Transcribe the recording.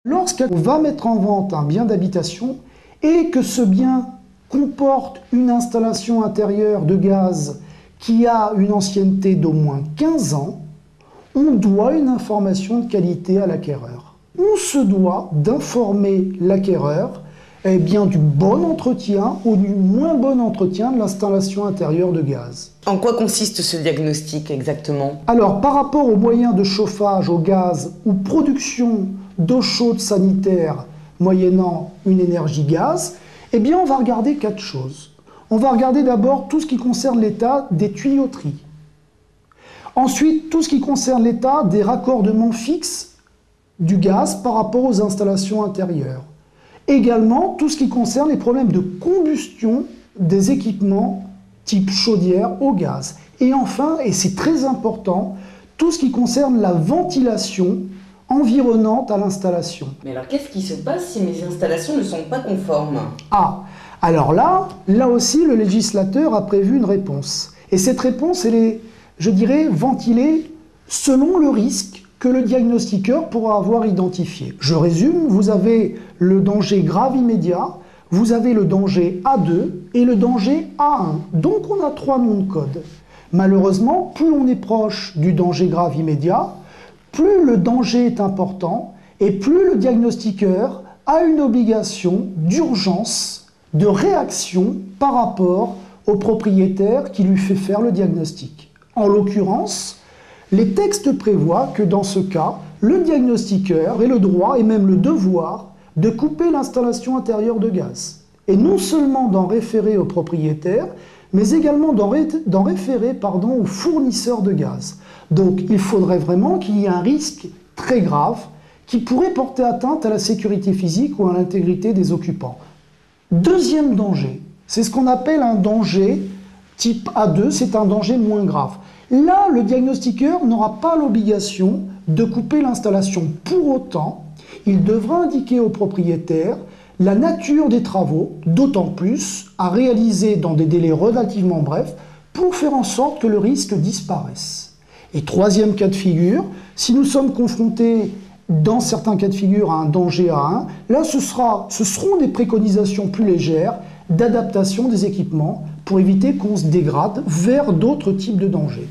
Lorsqu'on va mettre en vente un bien d'habitation et que ce bien comporte une installation intérieure de gaz qui a une ancienneté d'au moins 15 ans, on doit une information de qualité à l'acquéreur. On se doit d'informer l'acquéreur du bon entretien ou du moins bon entretien de l'installation intérieure de gaz. En quoi consiste ce diagnostic exactement? Alors, par rapport aux moyens de chauffage au gaz ou production d'eau chaude sanitaire moyennant une énergie gaz, on va regarder 4 choses. On va regarder d'abord tout ce qui concerne l'état des tuyauteries. Ensuite, tout ce qui concerne l'état des raccordements fixes du gaz par rapport aux installations intérieures. Également, tout ce qui concerne les problèmes de combustion des équipements type chaudière au gaz. Et enfin, et c'est très important, tout ce qui concerne la ventilation environnante à l'installation. Mais alors, qu'est-ce qui se passe si mes installations ne sont pas conformes? Ah, alors là aussi, le législateur a prévu une réponse. Et cette réponse, elle est, je dirais, ventilée selon le risque que le diagnostiqueur pourra avoir identifié. Je résume, vous avez le danger grave immédiat, vous avez le danger A2 et le danger A1. Donc on a 3 noms de code. Malheureusement, plus on est proche du danger grave immédiat, plus le danger est important et plus le diagnostiqueur a une obligation d'urgence, de réaction par rapport au propriétaire qui lui fait faire le diagnostic. En l'occurrence, les textes prévoient que dans ce cas, le diagnostiqueur ait le droit et même le devoir de couper l'installation intérieure de gaz. Et non seulement d'en référer au propriétaire, mais également d'en référer au fournisseur de gaz. Donc il faudrait vraiment qu'il y ait un risque très grave qui pourrait porter atteinte à la sécurité physique ou à l'intégrité des occupants. Deuxième danger, c'est ce qu'on appelle un danger type A2, c'est un danger moins grave. Là, le diagnostiqueur n'aura pas l'obligation de couper l'installation. Pour autant, il devra indiquer au propriétaire la nature des travaux, d'autant plus à réaliser dans des délais relativement brefs pour faire en sorte que le risque disparaisse. Et troisième cas de figure, si nous sommes confrontés dans certains cas de figure à un danger A1, là ce seront des préconisations plus légères d'adaptation des équipements pour éviter qu'on se dégrade vers d'autres types de dangers.